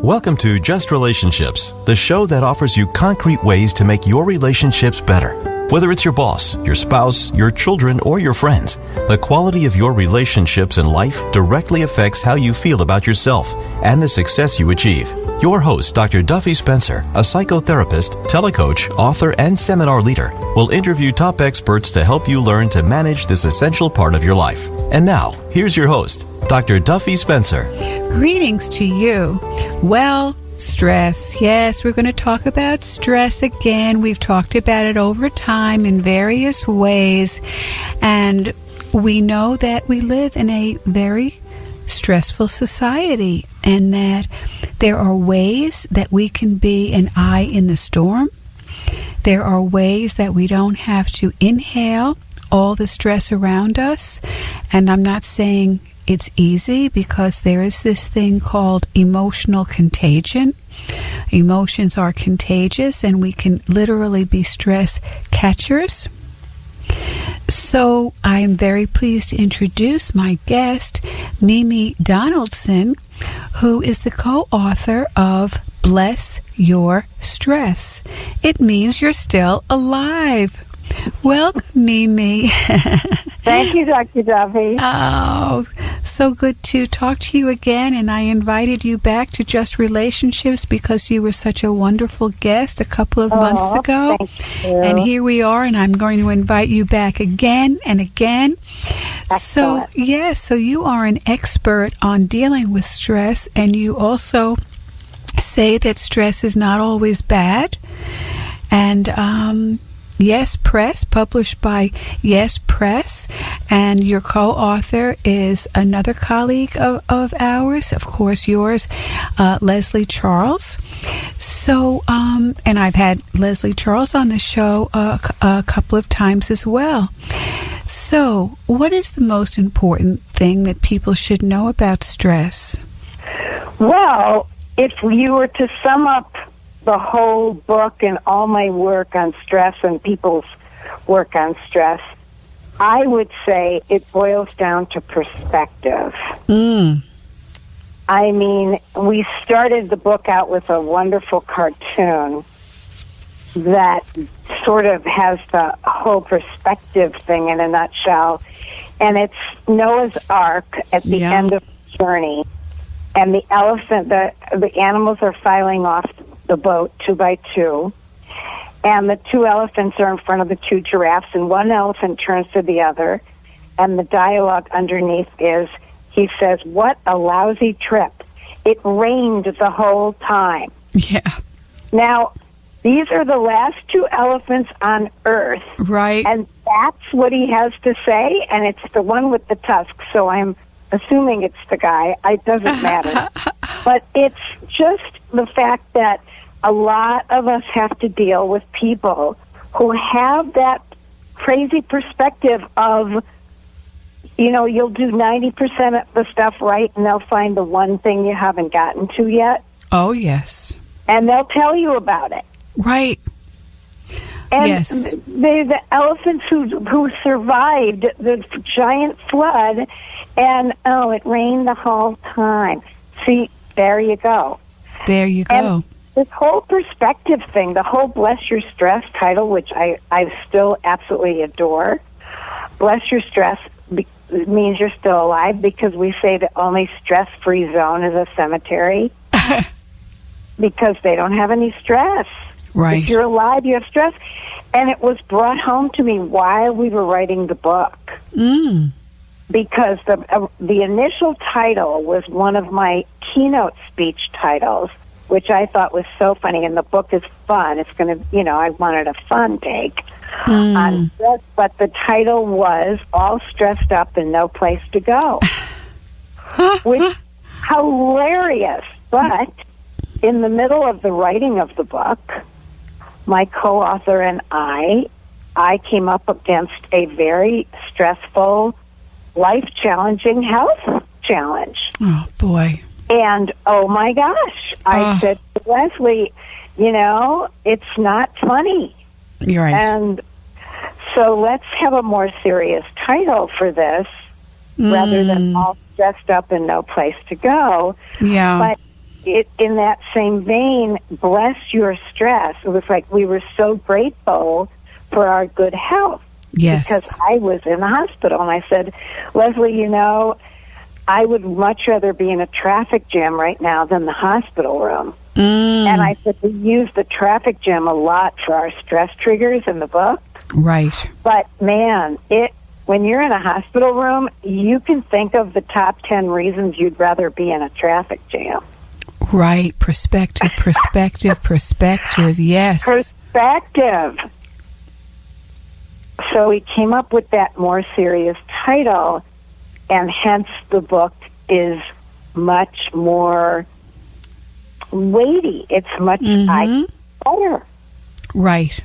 Welcome to Just Relationships, the show that offers you concrete ways to make your relationships better. Whether it's your boss, your spouse, your children, or your friends, the quality of your relationships in life directly affects how you feel about yourself and the success you achieve. Your host, Dr. Duffy Spencer, a psychotherapist, telecoach, author, and seminar leader, will interview top experts to help you learn to manage this essential part of your life. And now, here's your host, Dr. Duffy Spencer. Greetings to you. Well, stress. Yes, we're going to talk about stress again. We've talked about it over time in various ways. And we know that we live in a very stressful society and that there are ways that we can be an eye in the storm. There are ways that we don't have to inhale all the stress around us. And I'm not saying it's easy, because there is this thing called emotional contagion. Emotions are contagious, and we can literally be stress catchers. So I am very pleased to introduce my guest, Mimi Donaldson, who is the co-author of Bless Your Stress. It means you're still alive. Welcome, Mimi. Thank you, Dr. Duffy. Oh, so good to talk to you again. And I invited you back to Just Relationships because you were such a wonderful guest a couple of months ago. Thank you. And here we are, and I'm going to invite you back again and again. Excellent. So you are an expert on dealing with stress, and you also say that stress is not always bad. And Yes Press, published by Yes Press, and your co-author is another colleague of ours, of course yours, Leslie Charles. So, and I've had Leslie Charles on the show a couple of times as well. So, what is the most important thing that people should know about stress? Well, if you were to sum up the whole book and all my work on stress and people's work on stress, I would say it boils down to perspective. I mean, we started the book out with a wonderful cartoon that sort of has the whole perspective thing in a nutshell, and it's Noah's Ark at the end of the journey, and the elephant, the animals are filing off the boat 2 by 2, and the 2 elephants are in front of the 2 giraffes, and one elephant turns to the other, and the dialogue underneath is, he says, "What a lousy trip. It rained the whole time." Yeah. Now, these are the last 2 elephants on Earth. Right. And that's what he has to say, and it's the one with the tusks, so I'm assuming it's the guy. It doesn't matter. But it's just the fact that a lot of us have to deal with people who have that crazy perspective of, you know, you'll do 90% of the stuff right, and they'll find the one thing you haven't gotten to yet. Oh, yes. And they'll tell you about it. Right. And yes. The elephants who survived the giant flood, and, it rained the whole time. See, there you go. There you go. And this whole perspective thing, the whole Bless Your Stress title, which I still absolutely adore. Bless Your Stress means you're still alive, because we say the only stress-free zone is a cemetery because they don't have any stress. Right. If you're alive, you have stress. And it was brought home to me while we were writing the book. Because the initial title was one of my keynote speech titles, which I thought was so funny, and the book is fun. It's going to, I wanted a fun take on stress, but the title was All Stressed Up and No Place to Go, which hilarious. But in the middle of the writing of the book, my co-author and I came up against a very stressful, life-challenging health challenge. Oh, boy. And, oh, my gosh, I said to Leslie, it's not funny. You're right. And so let's have a more serious title for this rather than All Stressed Up and No Place to Go. Yeah. But in that same vein, bless your stress. It was like we were so grateful for our good health. Yes. Because I was in the hospital, and I said, Leslie, you know, I would much rather be in a traffic jam right now than the hospital room. And I said, we use the traffic jam a lot for our stress triggers in the book. Right. But, man, when you're in a hospital room, you can think of the top 10 reasons you'd rather be in a traffic jam. Right. Perspective, yes. Perspective. So we came up with that more serious title, and hence the book is much more weighty. It's much better. Right.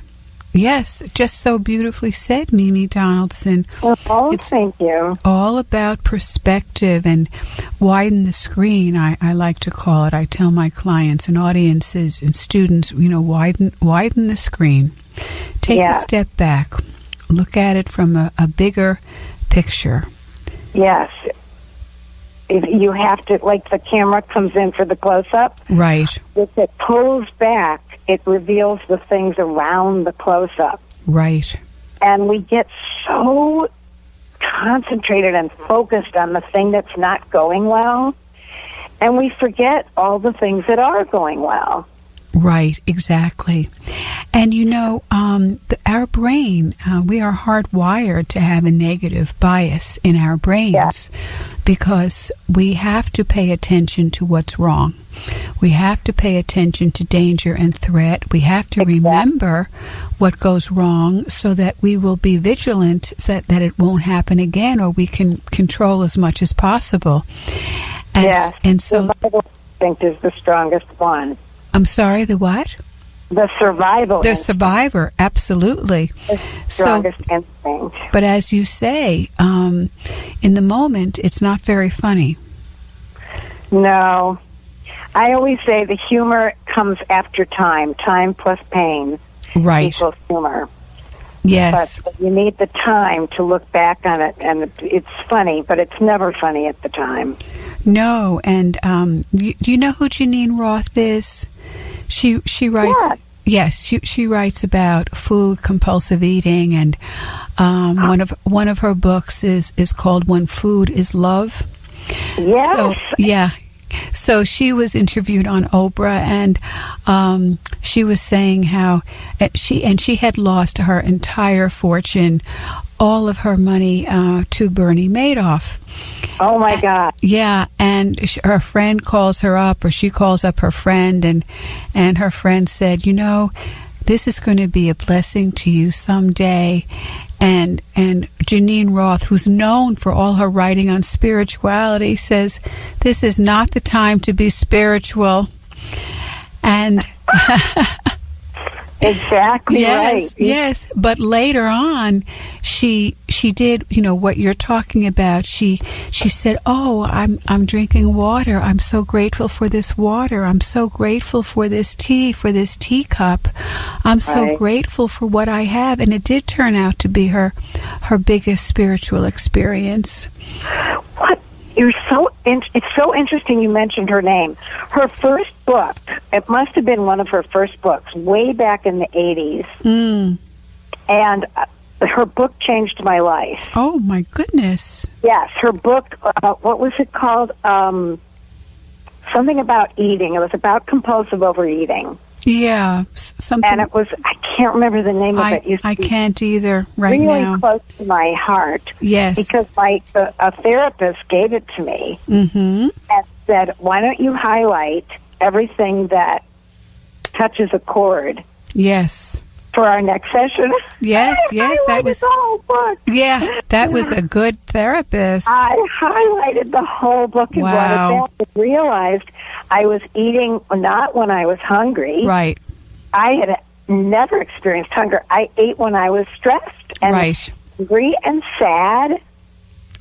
Yes, just so beautifully said, Mimi Donaldson. It's thank you. All about perspective and widen the screen, I like to call it. I tell my clients and audiences and students, you know, widen the screen. Take a step back. Look at it from a bigger picture. Yes. If you have to, like the camera comes in for the close-up. Right. If it pulls back, it reveals the things around the close-up. Right. And we get so concentrated and focused on the thing that's not going well, and we forget all the things that are going well. Right, exactly. And you know, our brain, we are hardwired to have a negative bias in our brains because we have to pay attention to what's wrong. We have to pay attention to danger and threat. We have to remember what goes wrong so that we will be vigilant that it won't happen again, or we can control as much as possible. And so survival instinct is the strongest one. I'm sorry, the what? The survival The instinct. survivor, absolutely. The strongest instinct. But as you say, in the moment, it's not very funny. No. I always say the humor comes after time. Time plus pain equals humor. Yes. But you need the time to look back on it, and it's funny, but it's never funny at the time. No, and do you know who Janine Roth is? She writes. What? Yes, she writes about food, compulsive eating, and one of her books is called "When Food Is Love." Yes. So she was interviewed on Oprah, and she was saying how she had lost her entire fortune, all of her money to Bernie Madoff. Oh my God! Yeah, and her friend calls her up, or she calls up her friend, and her friend said, "You know, this is going to be a blessing to you someday." And Janine Roth, who's known for all her writing on spirituality, says, "This is not the time to be spiritual." And exactly right. Yes. But later on, she did, you know, what you're talking about. She said, "Oh, I'm drinking water. I'm so grateful for this water. I'm so grateful for this tea, for this teacup. I'm so grateful for what I have." And it did turn out to be her biggest spiritual experience. What? It's so interesting you mentioned her name. Her first book, it must have been one of her first books, way back in the 80s. And her book changed my life. Oh, my goodness. Yes, her book, what was it called? Something about eating. It was about compulsive overeating. Yeah, something. And it was, I can't remember the name of it. I can't either right really now. Really close to my heart. Yes. Because a therapist gave it to me and said, "Why don't you highlight everything that touches a chord?" Yes. For our next session. Yes, that was the whole book. Yeah, that was a good therapist. I highlighted the whole book and brought it back and realized I was eating not when I was hungry. Right. I had never experienced hunger. I ate when I was stressed and angry and sad.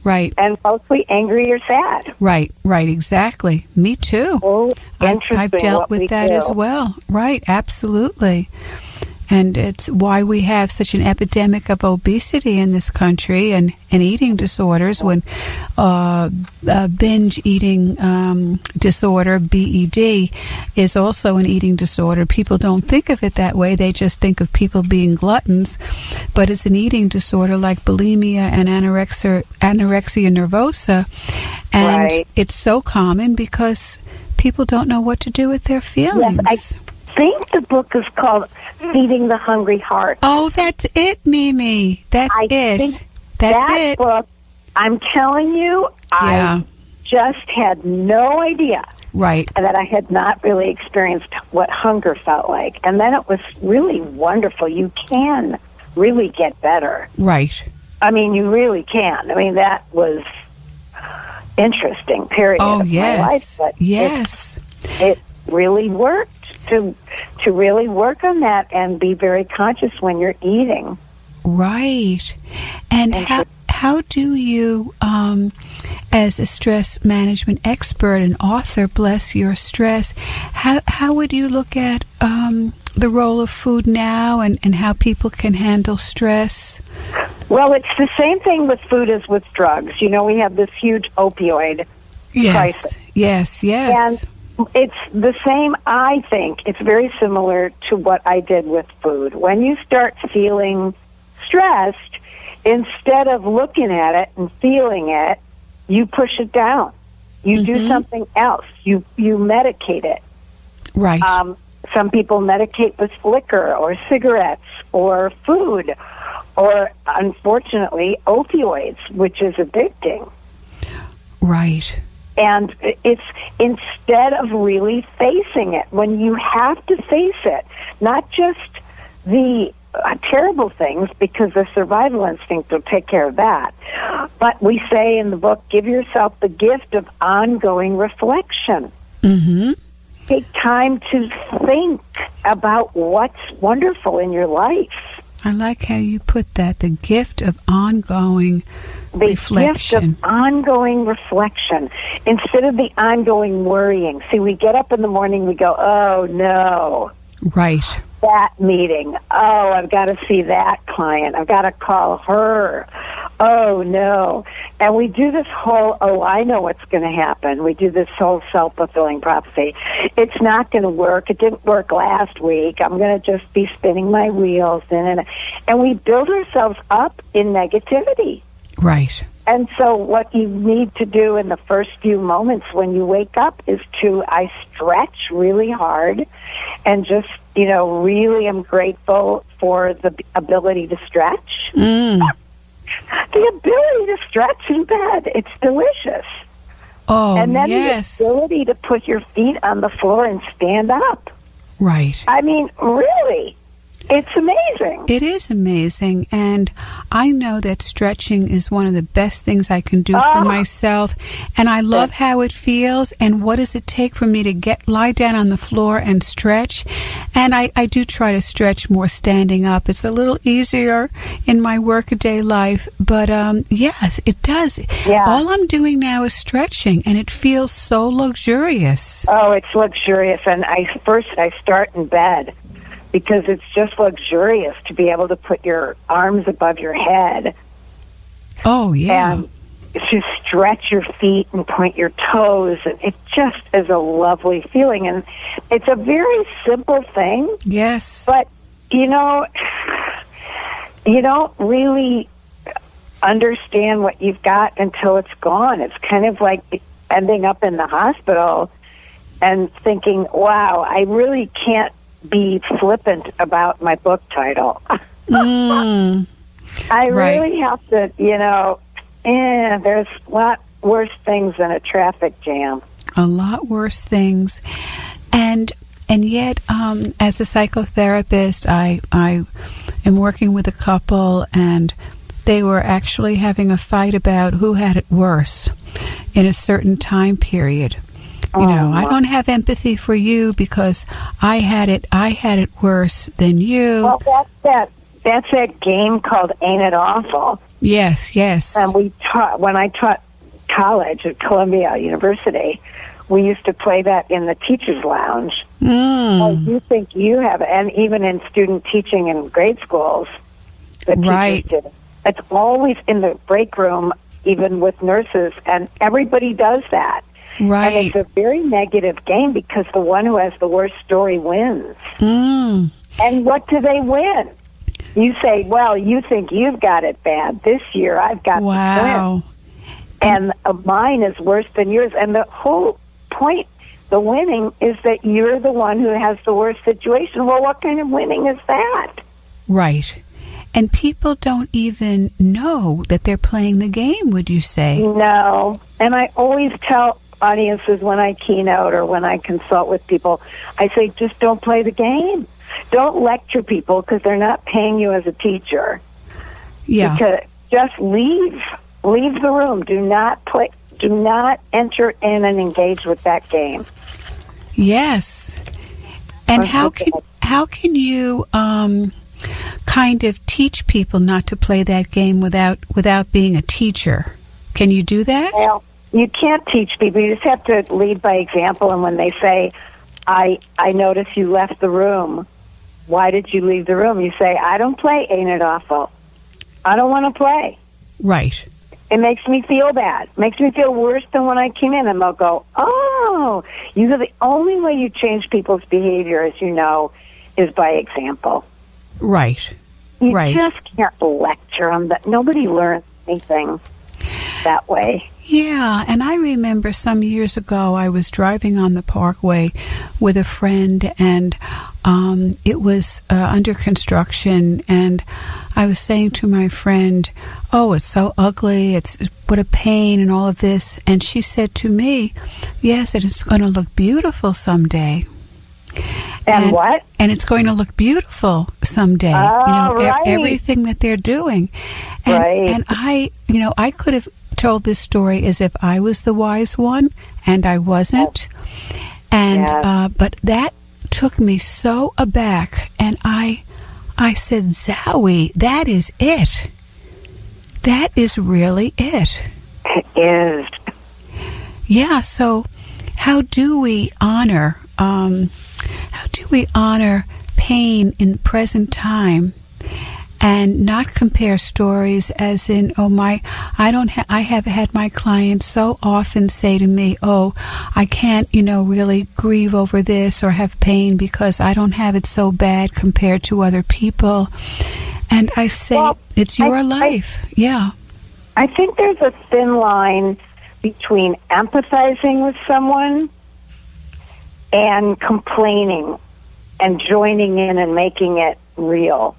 Right. And mostly angry or sad. Right, exactly. Me too. Oh, interesting. I've dealt with that as well. Right, absolutely. And it's why we have such an epidemic of obesity in this country and eating disorders when binge eating disorder, BED, is also an eating disorder. People don't think of it that way. They just think of people being gluttons. But it's an eating disorder like bulimia and anorexia nervosa. And it's so common because people don't know what to do with their feelings. Yes, I think the book is called Feeding the Hungry Heart. Oh, that's it, Mimi. That's it. That's it. Book, I'm telling you, I just had no idea. Right. That I had not really experienced what hunger felt like. And then it was really wonderful. You can really get better. Right. I mean, you really can. I mean, that was interesting period of my life. But yes. It really worked to really work on that and be very conscious when you're eating. Right. And how do you, as a stress management expert and author, bless your stress, how would you look at the role of food now and how people can handle stress? Well, it's the same thing with food as with drugs. You know, we have this huge opioid crisis. Yes. And it's the same, I think. It's very similar to what I did with food. When you start feeling stressed, instead of looking at it and feeling it, you push it down. You do something else. You medicate it. Right. Some people medicate with liquor or cigarettes or food or, unfortunately, opioids, which is addicting. Right. And it's instead of really facing it, when you have to face it, not just the terrible things, because the survival instinct will take care of that. But we say in the book, give yourself the gift of ongoing reflection. Mm-hmm. Take time to think about what's wonderful in your life. I like how you put that, the gift of ongoing reflection. The gift of ongoing reflection instead of the ongoing worrying. See, we get up in the morning, we go, oh, no. Right. That meeting. Oh, I've got to see that client. I've got to call her. Oh, no. And we do this whole, I know what's going to happen. We do this whole self-fulfilling prophecy. It's not going to work. It didn't work last week. I'm going to just be spinning my wheels. And we build ourselves up in negativity. Right. And so what you need to do in the first few moments when you wake up is I stretch really hard and just, really am grateful for the ability to stretch. The ability to stretch in bed, it's delicious. Oh, and then yes. the ability to put your feet on the floor and stand up. Right. I mean, really. It's amazing. It is amazing, and I know that stretching is one of the best things I can do for myself, and I love how it feels, and what does it take for me to lie down on the floor and stretch, and I do try to stretch more standing up. It's a little easier in my workaday life, but yes, it does. Yeah. All I'm doing now is stretching, and it feels so luxurious. Oh, it's luxurious, and I start in bed, because it's just luxurious to be able to put your arms above your head. Oh, yeah. And to stretch your feet and point your toes. And it just is a lovely feeling. And it's a very simple thing. Yes. But, you don't really understand what you've got until it's gone. It's kind of like ending up in the hospital and thinking, wow, I really can't be flippant about my book title. I really have to, there's a lot worse things than a traffic jam. A lot worse things. And yet, as a psychotherapist, I am working with a couple, and they were actually having a fight about who had it worse in a certain time period. I don't have empathy for you because I had it worse than you. Well, that's that game called Ain't It Awful? Yes. And when I taught college at Columbia University, We used to play that in the teacher's lounge. Oh, you think you have it. And even in student teaching in grade schools, the teachers did it. It's always in the break room, even with nurses, and everybody does that. Right. And it's a very negative game because the one who has the worst story wins. And what do they win? You say, well, you think you've got it bad. This year I've got the win. And mine is worse than yours. And the whole point, the winning, is that you're the one who has the worst situation. Well, what kind of winning is that? Right. And people don't even know that they're playing the game, would you say? No. And I always tell audiences when I keynote or when I consult with people, I say, just don't play the game. Don't lecture people because they're not paying you as a teacher. Yeah. Because just leave the room. Do not play. Do not enter in and engage with that game. Yes. And how can you kind of teach people not to play that game without being a teacher? Can you do that? Well, you can't teach people. You just have to lead by example. And when they say, I notice you left the room, why did you leave the room? You say, I don't play Ain't It Awful. I don't want to play. Right. It makes me feel bad. It makes me feel worse than when I came in. And they'll go, oh, the only way you change people's behavior, as you know, is by example. Right. You just can't lecture them. Nobody learns anything that way. Yeah, and I remember some years ago I was driving on the Parkway with a friend, and it was under construction, and I was saying to my friend, oh, it's so ugly, it's what a pain and all of this, and she said to me, yes, and it's going to look beautiful someday. And what? And it's going to look beautiful someday. Right. Everything that they're doing. And, right. And I could have told this story as if I was the wise one, and I wasn't. And but that took me so aback, and I said, Zowie, that is it. That is really it. It is. Yeah. So, how do we honor pain in the present time, and not compare stories as in, I have had my clients so often say to me, oh, I can't, really grieve over this or have pain because I don't have it so bad compared to other people. And I say, well, it's your life. Yeah. I think there's a thin line between empathizing with someone and complaining and joining in and making it real.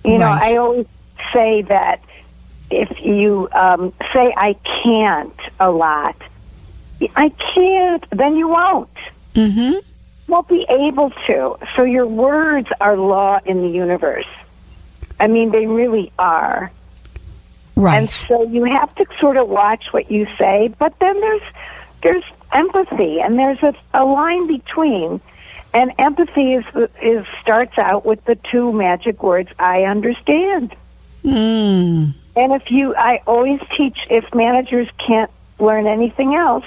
You know, I always say that if you say I can't a lot, I can't, then you won't. Mm-hmm. Won't be able to. So your words are law in the universe. I mean, they really are. Right. And so you have to sort of watch what you say, but then there's empathy, and there's a line between. And empathy starts out with the two magic words, I understand. And I always teach, if managers can't learn anything else,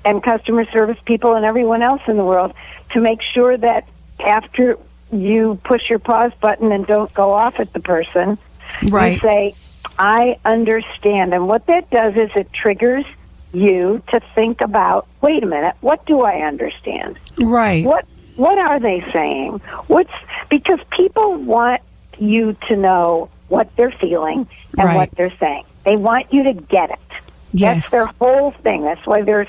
and customer service people and everyone else in the world, to make sure that after you push your pause button and don't go off at the person, you say, I understand. And what that does is it triggers you to think about, wait a minute, what do I understand? Right. What are they saying? Because people want you to know what they're feeling and what they're saying. They want you to get it. Yes. That's their whole thing. That's why they're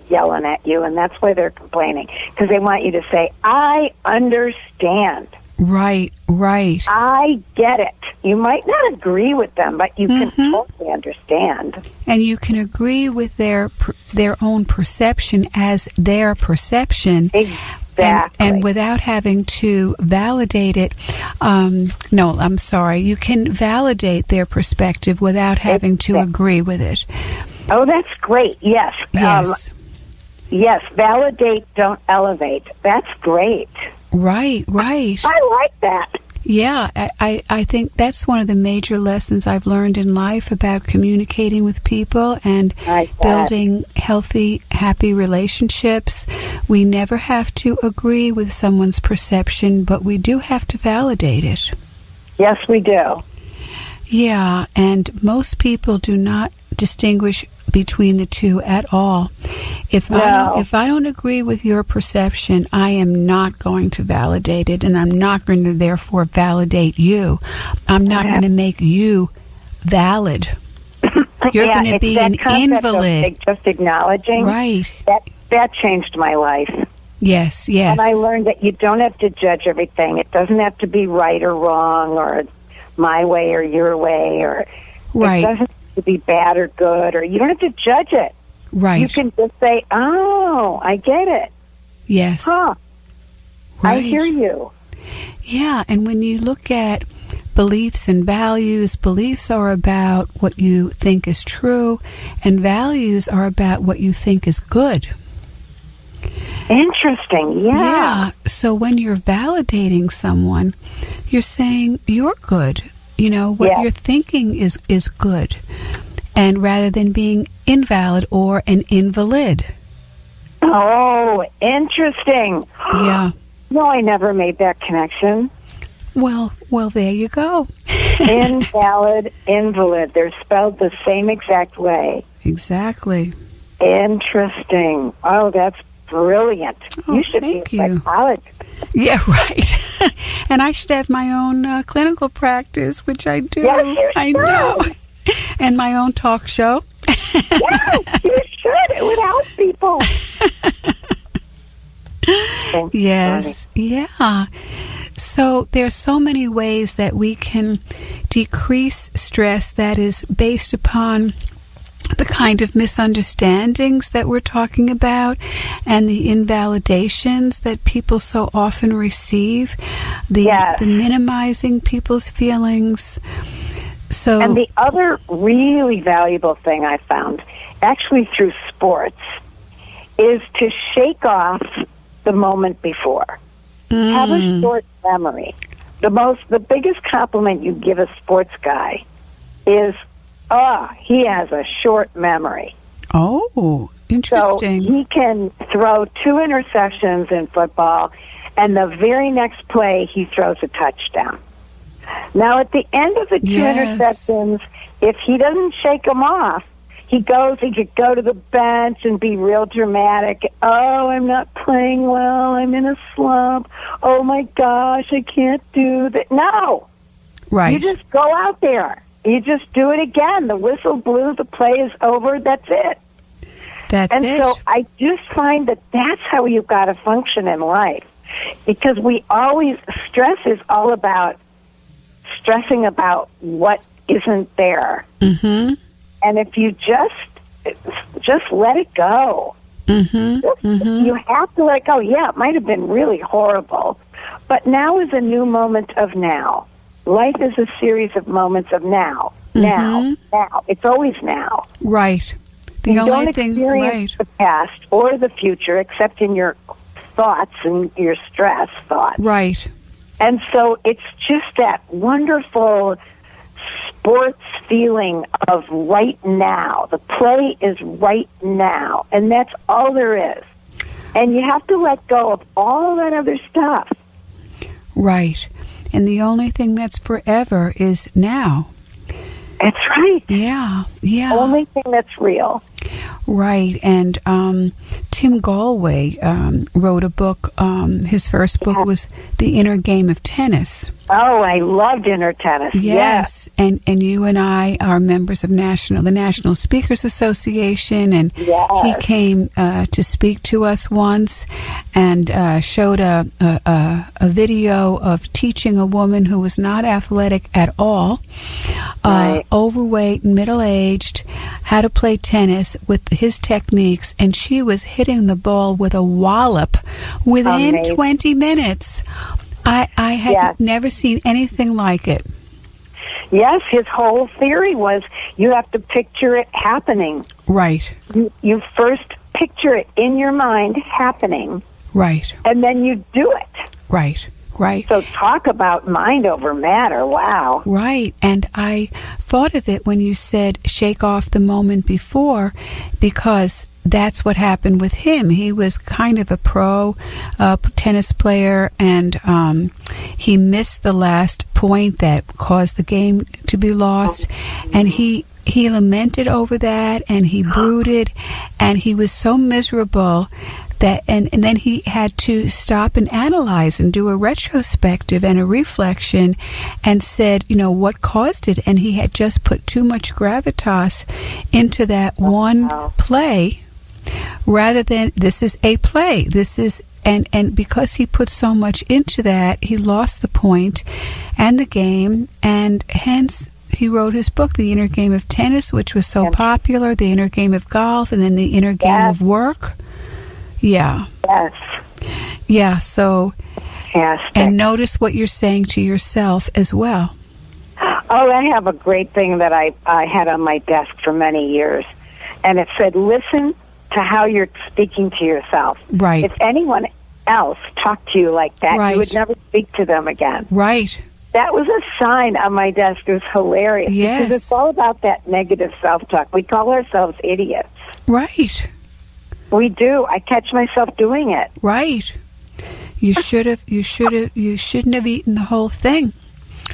yelling at you, and that's why they're complaining, because they want you to say, I understand. Right. I get it. You might not agree with them, but you can totally understand. And you can agree with their own perception as their perception. Exactly. And without having to validate it. No, I'm sorry. You can validate their perspective without having to agree with it. Oh, that's great. Yes. Yes. Validate, don't elevate. That's great. Right. I like that. Yeah, I think that's one of the major lessons I've learned in life about communicating with people and building healthy, happy relationships. We never have to agree with someone's perception, but we do have to validate it. Yes, we do. Yeah, and most people do not distinguish between the two at all. If I don't agree with your perception, I am not going to validate it, and I'm not going to therefore validate you. I'm not going to make you valid. You're going to be an invalid. Just acknowledging. Right. That changed my life. Yes, yes. And I learned that you don't have to judge everything. It doesn't have to be right or wrong or my way or your way, or it doesn't have to be bad or good, or you don't have to judge it. Right. You can just say, oh, I get it. Yes. Huh. Right. I hear you. Yeah, and when you look at beliefs and values, beliefs are about what you think is true, and values are about what you think is good. Interesting, yeah. So when you're validating someone, you're saying you're good. You know, what you're thinking is good. And rather than being invalid or an invalid. Oh, interesting. Yeah. No, I never made that connection. Well, there you go. Invalid, invalid. They're spelled the same exact way. Exactly. Interesting. Oh, that's brilliant. Oh, you should be a psychologist. Yeah, right. And I should have my own clinical practice, which I do. Yes, you should. I know. And my own talk show. Yes, you should. It would help people. Yes, yeah. So there's so many ways that we can decrease stress that is based upon the kind of misunderstandings that we're talking about and the invalidations that people so often receive, the minimizing people's feelings. And the other really valuable thing I found, actually through sports, is to shake off the moment before. Have a short memory. The biggest compliment you give a sports guy is, he has a short memory. Oh, interesting. So he can throw 2 interceptions in football, and the very next play he throws a touchdown. Now, at the end of the 2 interceptions, if he doesn't shake them off, he could go to the bench and be real dramatic. Oh, I'm not playing well. I'm in a slump. Oh, my gosh, I can't do that. No. Right. You just go out there. You just do it again. The whistle blew. The play is over. That's it. And so I just find that that's how you've got to function in life. Because stress is all about stressing about what isn't there. Mm-hmm. And if you just let it go. Mm-hmm. You have to let it go. Yeah, it might have been really horrible, but now is a new moment of now. Life is a series of moments of now. Now. It's always now. Right. You don't experience the past or the future except in your thoughts and your stress thoughts. Right. And so it's just that wonderful sports feeling of right now. The play is right now, and that's all there is. And you have to let go of all that other stuff. Right. And the only thing that's forever is now. That's right. Yeah. Only thing that's real. Right. And Tim Galway wrote a book. His first book was The Inner Game of Tennis. Oh, I loved inner tennis. Yes. And you and I are members of the National Speakers Association, and he came to speak to us once and showed a video of teaching a woman who was not athletic at all, overweight, middle-aged, how to play tennis with his techniques, and she was hitting the ball with a wallop within Amazing. 20 minutes. I had never seen anything like it. Yes, his whole theory was you have to picture it happening. Right. You first picture it in your mind happening. Right. And then you do it. Right. Right. So talk about mind over matter. Wow. Right. And I thought of it when you said shake off the moment before, because that's what happened with him. He was kind of a pro tennis player, and he missed the last point that caused the game to be lost. And he lamented over that, and he brooded, and he was so miserable that, and then he had to stop and analyze and do a retrospective and a reflection, and said, what caused it? And he had just put too much gravitas into that one play, rather than, this is a play. This is, and because he put so much into that, he lost the point and the game, and hence he wrote his book, The Inner Game of Tennis, which was so popular, The Inner Game of Golf, and then The Inner Game of Work. Yeah. Yes. Yeah, so, Fantastic. And notice what you're saying to yourself as well. Oh, I have a great thing that I had on my desk for many years, and it said, listen to how you're speaking to yourself. Right. If anyone else talked to you like that, Right. you would never speak to them again. Right. That was a sign on my desk. It was hilarious. Yes. Because it's all about that negative self-talk. We call ourselves idiots. Right. We do. I catch myself doing it. Right. You shouldn't have eaten the whole thing.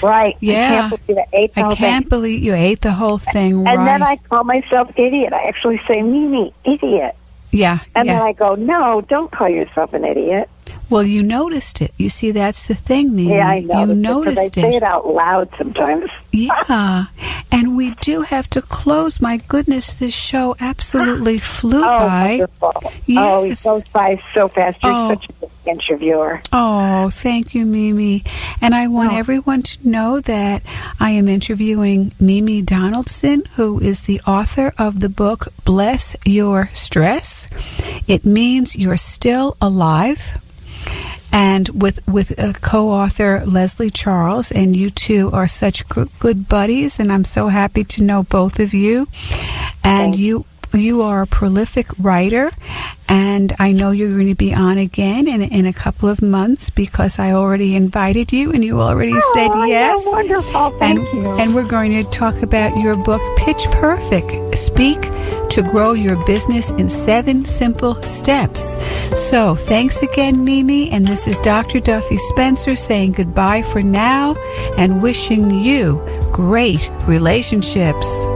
Right. Yeah. I can't believe you ate the whole thing. I can't believe you ate the whole thing. And right. then I call myself idiot. I actually say, Mimi, idiot. Yeah. And yeah. then I go, no, don't call yourself an idiot. Well, you noticed it. You see, that's the thing, Mimi. Yeah, I noticed you noticed it. Because I say it out loud sometimes. Yeah. And we do have to close. My goodness, this show absolutely flew by. Wonderful. Yes. Oh, it goes by so fast. You're Oh. such a good interviewer. Oh, thank you, Mimi. And I want everyone to know that I am interviewing Mimi Donaldson, who is the author of the book, Bless Your Stress. It means you're still alive. And with a co-author, Leslie Charles, and you two are such good buddies, and I'm so happy to know both of you. And you are a prolific writer, and I know you're going to be on again in a couple of months, because I already invited you, and you already said yes. Yeah, wonderful. Thank you. And we're going to talk about your book, Pitch Perfect, Speak to Grow Your Business in 7 Simple Steps. So thanks again, Mimi, and this is Dr. Duffy Spencer saying goodbye for now and wishing you great relationships.